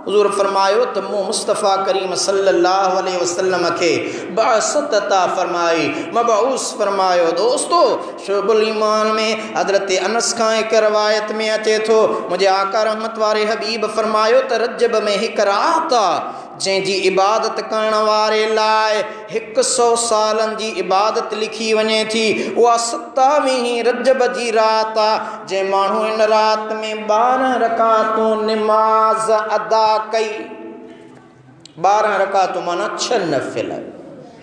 हुज़ूर फरमायो त मूं मुस्तफ़ा करीम सल्लल्लाहु अलैहि वसल्लम खे बासत अता फरमाई, मबऊस फरमायो। दोस्तो शुअबुल ईमान में हज़रत अनस खां हिकु रवायत में अचे थो मुंहिंजे आका रहमत वारे हबीब फरमायो त रजब में हिकु राति आहे जंहिंजी इबादत करण वारे लाइ 100 सालनि जी इबादत लिखी वञे थी। उहा 27 रजब जी राति आहे जंहिं माण्हू इन राति में 12 रकातूं निमाज़ अदा कई। 12 रकातूं माना 6 नफ़िल।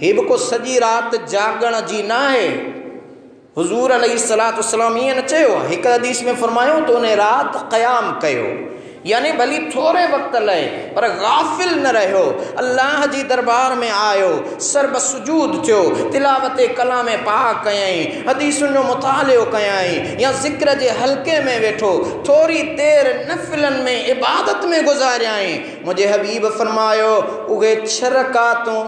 हीअ बि को सॼी राति जागण जी न आहे। हुज़ूर अलैहिस्सलातु वस्सलाम ईअं न चयो आहे। हिकु हदीस में फरमायो त उन राति क़याम कयो, यानी भली थोरे वक़्त लाइ, पर गाफ़िल न रहियो। अल्लाह जी दरबार में आयो, सर्ब सुजूद थियो, तिलावत कलाम पाक कयईं, हदीसुनि जो मुतालियो कयईं, या ज़िक्र जे हल्के में वेठो, थोरी देरि नफ़िलनि में इबादत में गुज़ारियईं। मुंहिंजे हबीब फरमायो उहे 6 रकातूं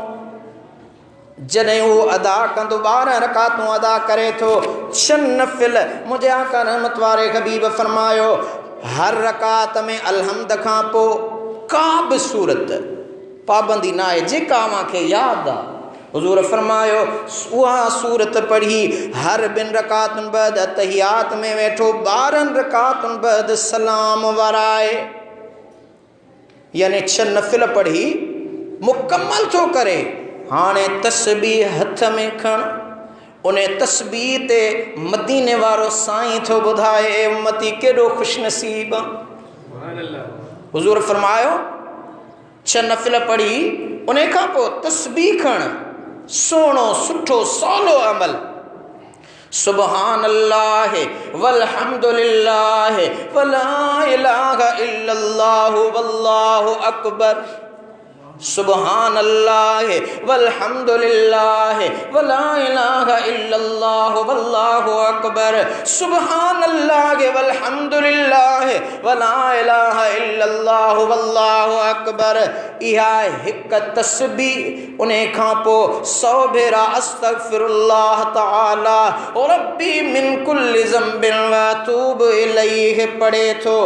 जॾहिं उहो अदा कंदो, 12 रकातूं अदा करे थो, 6 नफ़िल। मुंहिंजे आका रहमत वारे हबीब फरमायो हर रकात में अलहम्द खां पोइ का बि सूरत पाबंदी न आहे, जेका मूंखे यादि आहे। हुज़ूर फरमायो उहा सूरत पढ़ी हर 2 रकातुनि बैद तहियात में वेठो, 12 रकातुनि बैद सलाम वराए, यानी 6 नफ़िल पढ़ी मुकम्मल थो करे। हाणे तस्बीह हथ में खण, उन तस्बीह ते मदीने वारो साईं थो ॿुधाए उम्मती केॾो ख़ुशनसीब। हुज़ूर फरमायो 6 नफ़िल पढ़ी उन खां पोइ तस्बीह खण, सोणो सुठो सवलो अमल। सुबहानल्लाह वल्हम्दुलिल्लाह वला इलाहा इल्लल्लाह वल्लाहु अकबर। सुबहानल्लाह वल्हम्दुलिल्लाह वला इलाहा इल्लल्लाह वल्लाहु अकबर। सुबहानल्लाह वल्हम्दुलिल्लाह वला इलाहा इल्लल्लाह वल्लाहु अकबर। इहा हिकु तस्बीह, उन खां पोइ 100 भेरा अस्तगफिरुल्लाह तआला रब्बी मिन कुल्लि ज़ंबिन व अतूबु इलैहि पढ़े थो।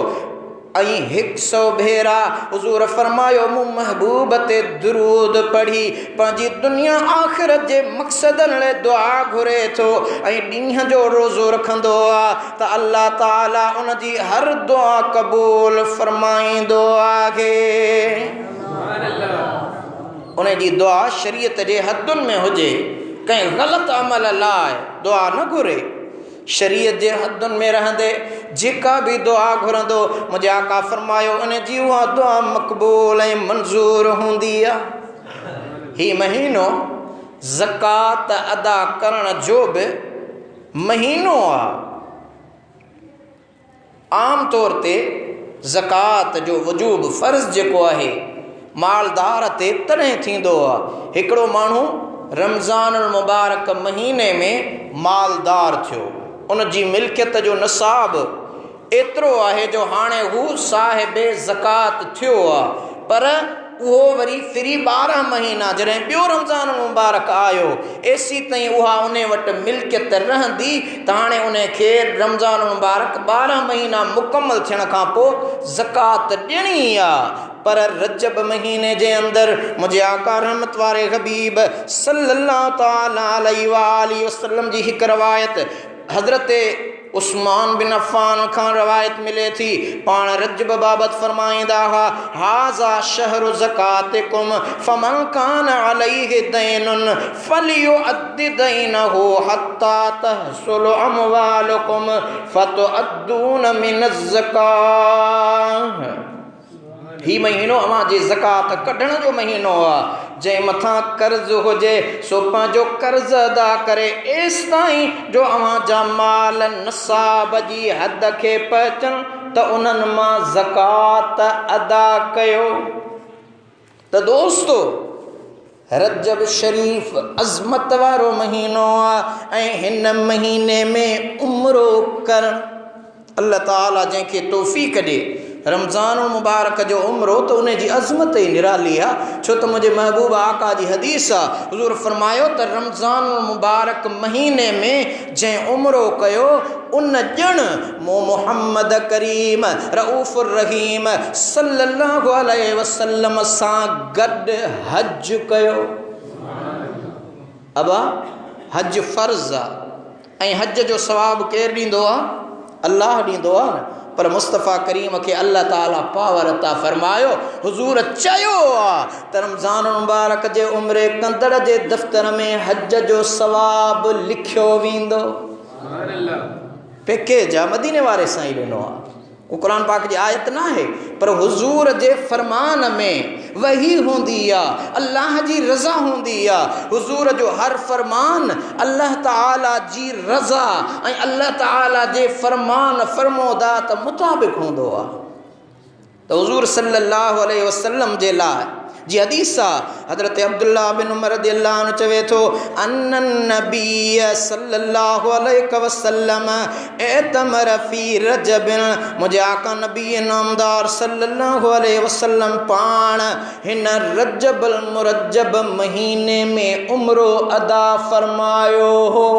ऐं 100 भेरा हुज़ूर फरमायो मूं महबूब ते दुरूद पढ़ी पंहिंजी दुनिया आख़िरत जे मक़सदनि लाइ दुआ घुरे थो ऐं ॾींहं जो रोज़ो रखंदो आहे त अल्लाह ताला उन जी हर दुआ क़बूल फरमाईंदो आहे। उन जी दुआ शरीयत जे हदुनि में हुजे, कंहिं ग़लति अमल लाइ दुआ न घुरे। शरीयत जे हदुनि में रहंदे जेका भी दुआ घुरंदो, मुंहिंजे आका फरमायो उन जी उहा दुआ मक़बूल ऐं मंज़ूर हूंदी आहे। ही महीनो ज़कात अदा करण जो बि महीनो आहे। आम तौर ते ज़कात जो वजूब फ़र्ज़ जेको आहे मालदार ते तॾहिं थींदो आहे हिकिड़ो माण्हू रमज़ान मुबारक महीने में मालदार थियो, उन जी मिल्कियत जो निसाब एतिरो आहे जो हाणे हू साहिब ज़कात थियो आहे, पर उहो वरी फिरी 12 महीना जॾहिं ॿियो रमज़ान मुबारक आयो एसी ताईं उहा उन वटि मिल्कियत रहंदी त हाणे उन खे रमज़ान मुबारक 12 महीना मुकमल थियण खां पोइ ज़कात ॾियणी आहे। पर रजब महीने जे अंदरि मुंहिंजे आका रहमत वारे हबीब सल्लल्लाहु ताला अलैहि वसल्लम जी हिकु रवायत हज़रत उस्मान बिन अफ़ान खां रवायत मिले थी। पाण रजब बाबत फरमाईंदा हुआ, हाज़ा शहरु ज़कातिकुम फमन कान अलैहि दैनुन फलियुअद्दि दैनहु हत्ता तहसुल अमवालुकुम फतुअद्दून मिनज़्ज़काह। ही महीनो अवां जी ज़कात कढण जो महीनो आहे। जंहिं मथां कर्ज़ हुजे सो पंहिंजो कर्ज़ अदा करे एस ताईं जो अवां जा माल नसाब जी हद खे पहुचनि त उन्हनि मां ज़कात अदा कयो। त दोस्तो, रजब शरीफ़ अज़मत वारो महीनो आहे ऐं हिन महीने में उम्रो करणु अल्लाह ताला जंहिंखे तौफ़ीक़ ॾे रमज़ान मुबारक जो उम्रो तो उन जी अज़मत ही निराली आहे। छो त मुंहिंजे महबूब आका जी हदीस आहे, हुज़ूर फरमायो त रमज़ान मुबारक महीने में जंहिं उम्रो कयो उन ॼण मो मुहम्मद करीम रऊफ़ुर रहीम सल्लल्लाहु अलैहि वसल्लम सां गॾु हज कयो। अबा हज फ़र्ज़ आहे ऐं हज जो सवाबु केरु ॾींदो आहे? अल्लाह ॾींदो आहे न। पर मुस्तफ़ा करीम खे अल्लाह ताला पावर अता फरमायो। हुज़ूर चयो आहे त रमज़ान मुबारक जे उम्रे कंदड़ जे दफ़्तर में हज जो सवाब लिखियो वेंदो। पैकेज आहे, मदीने वारे सां ई ॾिनो आहे। वो कुरान पाक जी आयत ना है, पर हुजूर जे फरमान में वही होंदी आहे, अल्लाह जी रज़ा होंदी आहे। हुजूर जो हर फरमान अल्लाह ताला जी रज़ा ऐं अल्लाह ताला जे फरमान फरमोदात मुताबिक़ होंदो आहे। तो हुजूर सल्लल्लाहु अलैहि वसल्लम जे लाइ जी हदीस हज़रत अब्दुल्ला बिन उमर रज़ियल्लाहु अन्हु चवे थो, अन्नन नबी सल्लल्लाहु अलैहि वसल्लम एतमर फी रजब। मुझे आका नबी नामदार सल्लल्लाहु अलैहि वसल्लम पाण हिन रजबुल मुरज्जब महीने में उम्रो अदा फरमायो हो।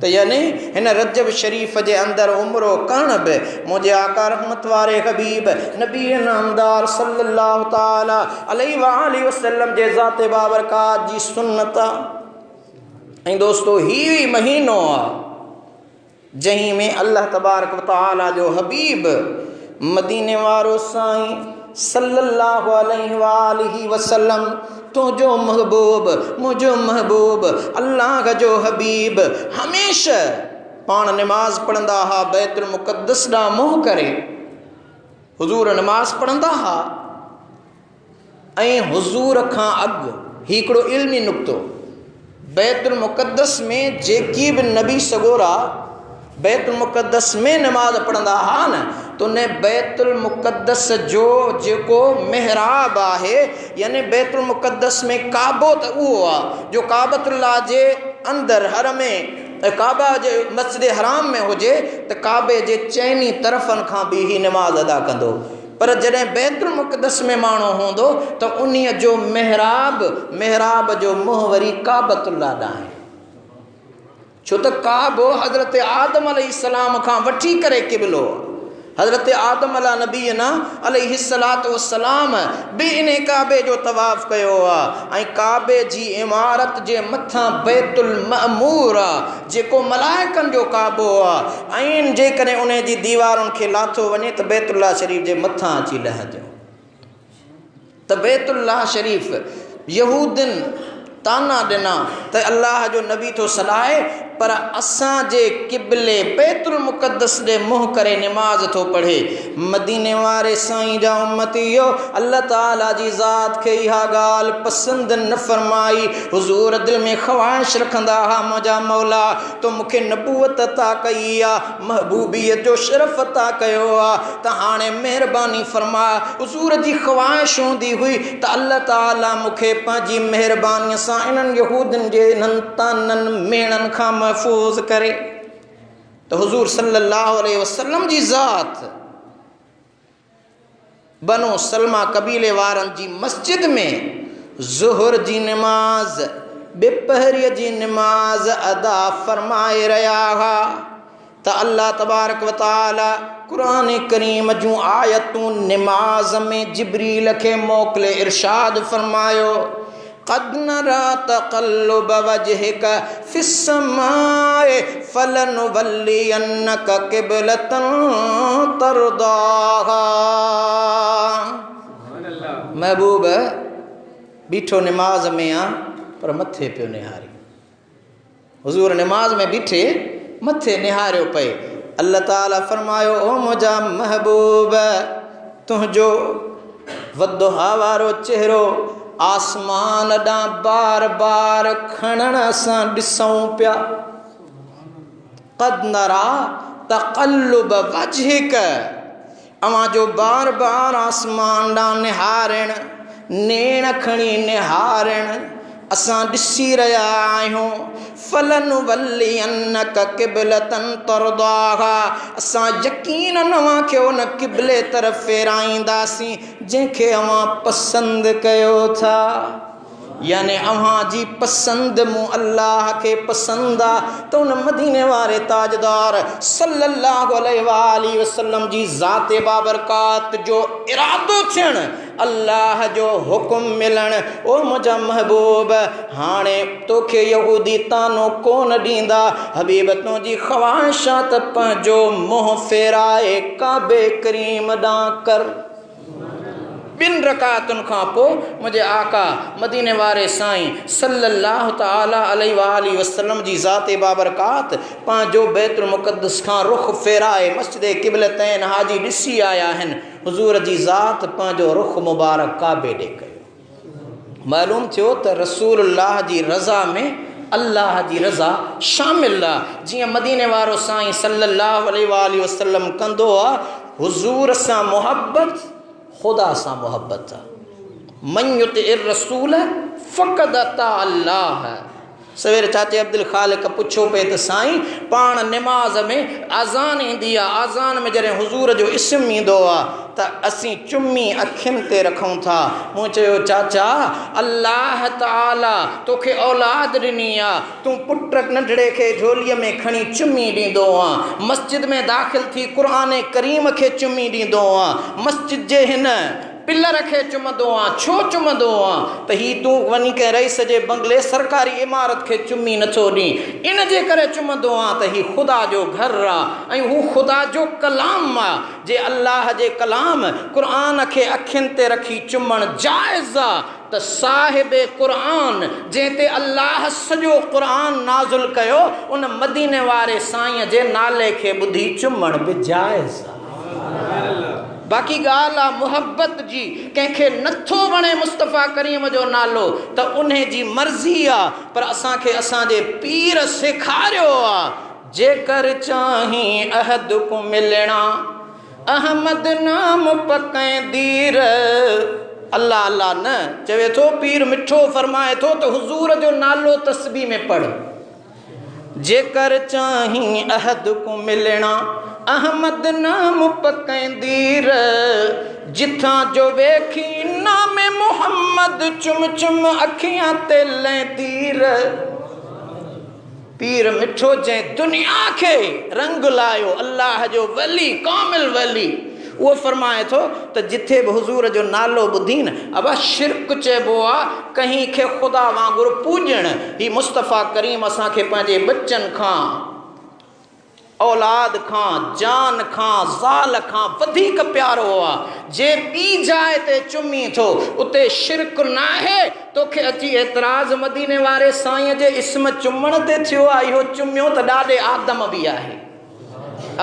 तो यानी हिन रजब शरीफ जे अंदर उम्रो करण बि मुझे आका रहमत वारे हबीब नबी नामदार सल्लल्लाहु ताला अलैहि वसल्लम जे ज़ाते बाबरकात जी सुन्नत आहे। ऐं दोस्तो ही महीनो आहे जंहिं में अल्लाह तबारक व तआला जो हबीब मदीने वारो साईं सल्लल्लाहु अलैहि वसल्लम तुझो महबूब मुझो महबूब अल्लाह जो हबीब हमेशा पाण नमाज पढ़ंदा हा, बैतुल मुक़द्दस ॾांहुं मुंहुं करे हुजूर नमाज पढ़ंदा हा। ऐं हुजूर खां अॻु हिकिड़ो इल्मी नुक्तो, बैतुल मुक़द्दस में जेकी बि नबी सगोरा बैतुल मुक़द्दस में नमाज पढ़ंदा हा न, तो ने बैतुल मुक़द्दस जो जेको मेहराब आहे, यानी बैतुल मुक़द्दस में काबो त उहो आहे जो काबतुल्लाह जे अंदर हर में काबा जे मस्जिद हराम में हुजे त काबे जे चइनी तरफ़नि खां बि ही नमाज अदा कंदो। पर जॾहिं बैतुल मुक़द्दस में माण्हू हूंदो त उन्हीअ जो मेहराब जो मुंहुं वरी काबतुल्लाह ॾांहुं। छो त काबो हज़रत आदम अलैहिस्सलाम खां वठी करे क़िबलो, हज़रत आदम अला नबीना अलैहिस्सलातु वस्सलाम बि इन काबे जो तवाफ़ कयो आहे। ऐं काबे जी इमारत जे मथां बैतुल मअमूर आहे जेको मलाइकनि जो काबो आहे। ऐं जेकॾहिं उन जी दीवारुनि खे लाथो वञे त बैतुल्लाह शरीफ़ जे मथां अची लहंदो। त बैतुल्लाह शरीफ़ यहूदिन ताना ॾिना त अल्लाह जो नबी थो सलाहे, पर असांजे क़िबले बैतुल मुक़द्दस ॾे मुंहुं करे नमाज थो पढ़े। मदीने वारे साईं जा उम्मतियो अल्लाह ताला जी ज़ात खे इहा ॻाल्हि पसंदि न फरमाई। हुज़ूर दिलि में ख़्वाहिश रखंदा हा, मुंहिंजा मौला तो मूंखे नबूवत अता कई आहे, महबूबियत जो शरफ़ अता कयो आहे, त हाणे महिरबानी फरमा। हुज़ूर जी ख़्वाहिश हूंदी हुई त अल्लाह ताला मूंखे पंहिंजी महिरबानीअ सां इन्हनि यहूदियुनि जे इन्हनि ताननि मेणनि खां महफ़ूज़ करे। तो हुजूर सल्लल्लाहु अलैहि वसल्लम जी ज़ात बनो सलमा कबीले वारन जी मस्जिद में ज़ुहर जी नमाज बेपहरीअ जी नमाज अदा फरमाए रहा हा तो अल्लाह तबारक व तआला कुरान करीम जूं आयतूं नमाज में जिब्रील खे मोकले इरशाद फरमायो क़द नरा तक़ल्लुब वजहिक फ़िस्समाए फ़लनुवल्लियन्नक क़िबलतन तरदाहा। महबूब बीठो नमाज में आ पर मथे पियो निहारी। हुजूर नमाज में बीठे मथे निहारियो पे। अल्लाह ताला फरमायो ओ मुंहिंजा महबूब तुंहिंजो वदुहा वारो चेहरो आसमान ॾांहुं बार बार खणण सां ॾिसूं पिया। क़द नरा तक़ल्लुब वजहिक अवां जो बार बार आसमान ॾांहुं निहारण नेण खणी निहारण असां ॾिसी रहिया आहियूं। फ़लनुवल्लियन्नक क़िबलतन तरदाहा असां यकीन अवां खे उन क़िबले तरफ़ फेराईंदासीं जंहिंखे अवां पसंदि कयो था। यानी अवां जी पसंदि मूं अल्लाह खे पसंदि आहे त उन मदीने वारे ताजदार सल्लल्लाहु अलैहि वसल्लम जी ज़ात बाबरकात जो इरादो थियणु अल्लाह जो हुकुम मिलण। ओ मुंहिंजा महबूब हाणे तोखे यहूदी तानो कोन ॾींदा हबीब तुंहिंजी ख़्वाहिश आहे त पंहिंजो मुंहुं फेराए काबे करीम ॾांहुं कर। ॿिनि रकातुनि खां पोइ मुंहिंजे आका मदीने वारे साईं सल्लल्लाहु ताला अलैहि वसल्लम जी ज़ात बाबरकात पंहिंजो बैतुल मुक़द्दस खां रुख़ फेराए मस्जिद क़िबलतैन हाजी ॾिसी आया आहिनि। हुज़ूर जी ज़ात पंहिंजो रुख़ मुबारक काबे ॾे कयो। मालूम थियो त रसूलुल्लाह जी रज़ा में अल्लाह जी रज़ा शामिल आहे। जीअं मदीने वारो साईं सल्लल्लाहु अलैहि वसल्लम कंदो आहे हुज़ूर सां मुहब्बत खुदा सां मोहब्बत आहे। मन युतिइर रसूल फ़क़द अता अल्लाह। सवेरे चाचे अब्दुल ख़ालिक पुछो पे त साईं पाण नमाज में आज़ान ईंदी आहे आज़ान में जॾहिं हुज़ूर जो इस्म ईंदो आहे त असीं चुम्मी अखियुनि ते रखूं था। मूं चयो चाचा अल्लाह ताला तोखे औलाद ॾिनी आहे तूं पुट नंढड़े खे झोलीअ में खणी चुम्मी ॾींदो आहे मस्जिद में दाख़िल थी क़ुर करीम खे चुम्मी ॾींदो आहे मस्जिद जे हिन पिलर खे चुमंदो आहे छो चुमंदो आहे त ही तूं वञी करे रही सॼे बंगले सरकारी इमारत खे चुम्मी नथो ॾीं इन जे करे चुमंदो आहे त ही ख़ुदा जो घरु आहे ऐं हू ख़ुदा जो कलाम आहे। जे अल्लाह जे कलाम क़ुर खे अखियुनि ते रखी चुमणु जाइज़ आहे त साहिबे क़ुर जंहिं ते अल्लाह सॼो क़ुर नाज़िल कयो उन मदीने वारे साईं जे नाले खे ॿुधी चुमणु बि जाइज़ आहे। बाक़ी ॻाल्हि आहे मुहब्बत जी कंहिंखे नथो वणे मुस्तफ़ा करीम जो नालो त उन जी मर्ज़ी आहे पर असांखे असांजे पीर सेखारियो आहे जेकर चाहीं अहद को मिलणा अहमद नाम पकंदीर। अल्लाह अल्लाह न चवे थो पीर मिठो फरमाए थो त हुज़ूर जो नालो तस्बीह में पढ़। जेकर चाहीं अहद को मिलणा अहमद नाम पकंदीर जिथां जो वेखी नाम मोहम्मद चुम चुम अखियां ते लैंदीर। पीर मिठो जंहिं दुनिया खे रंग लायो अल्लाह जो वली कामिल वली वो फरमाए थो त जिथे भी हुजूर जो नालो ॿुधी न अबा शिरक चइबो आहे कहीं खे ख़ुदा वांगुरु पूॼण। ही मुस्तफ़ा करीम असांखे पंहिंजे बच्चनि खां औलाद खां जान खां ज़ाल खां वधीक प्यारो आहे। जे ॿी जाइ ते चुमी थो उते शिरक न आहे तोखे अची एतिराज़ मदीने वारे साईं जे इस्म चुमण ते थियो आहे इहो चुमियो त ॾाॾे आदम बि आहे।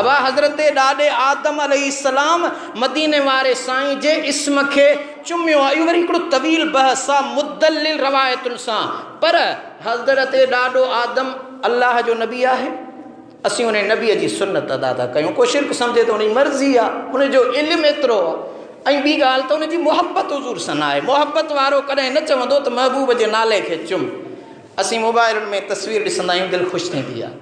अबा हज़रत ॾाॾे आदम अलैहिस्सलाम मदीने वारे साईं जे इस्म खे चुमियो आहे। इहो वरी हिकिड़ो तवील बहस आहे मुदल्लिल रवायतुनि सां पर हज़रत ॾाॾो आदम अल्लाह जो नबी आहे असीं उन नबीअ जी सुन्नत अदा था कयूं। को शिरक सम्झे त उनजी मर्ज़ी आहे उनजो इल्मु एतिरो आहे। ऐं ॿी ॻाल्हि त उनजी मुहबत हुज़ूर सां न आहे। मुहबत वारो कॾहिं न चवंदो त महबूब जे नाले खे चुम। असीं मोबाइलुनि में तस्वीर ॾिसंदा आहियूं दिलि ख़ुशि थींदी आहे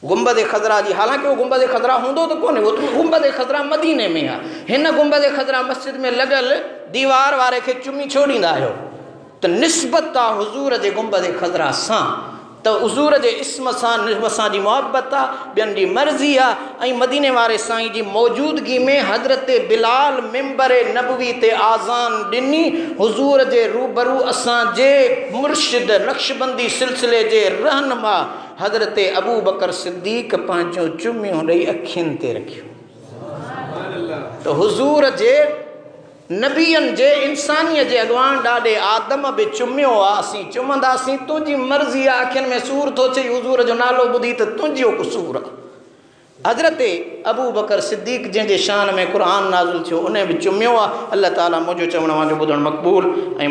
गुंबद खज़रा जी, हालांकि वो गुंबद खज़रा हूंदो तो कोन्हे, वो गुंबद खज़रा मदीने में आहे। हिन गुंबद खज़रा मस्जिद में लॻल दीवार वारे खे चुमी छो ॾींदा आहियो? त निस्बत आहे हुज़ूर जे गुंबद खज़रा सां, त हुज़ूर जे इस्म सां असांजी मुहबत आहे, ॿियनि जी मर्ज़ी आहे। ऐं मदीने वारे साईं जी मौजूदगी में हज़रत बिलाल मिंबर नबवी ते आज़ान ॾिनी। हुज़ूर जे रूबरू असांजे मुर्शिद नक्शबंदी सिलसिले जे रहनुमा हज़रत अबू बकर सिद्दीक़ पंहिंजो चुमियूं ॾेई अखियुनि ते रखियूं। त हुज़ूर जे नबियनि जे इंसानियत जे अॻवान ॾाढे आदम बि चुमियो आहे, असीं चुमंदासीं। तुंहिंजी मर्ज़ी आहे, अखियुनि में सूर थो अचे हुज़ूर जो नालो ॿुधी त तुंहिंजो कसूर आहे। हज़रत अबू बकर सिद्दीक़ जंहिंजे शान में क़ुर नाज़िल थियो उन बि चुमियो आहे। अल्लाह ताला मुंहिंजो चवण वांजो ॿुधणु मक़बूल ऐं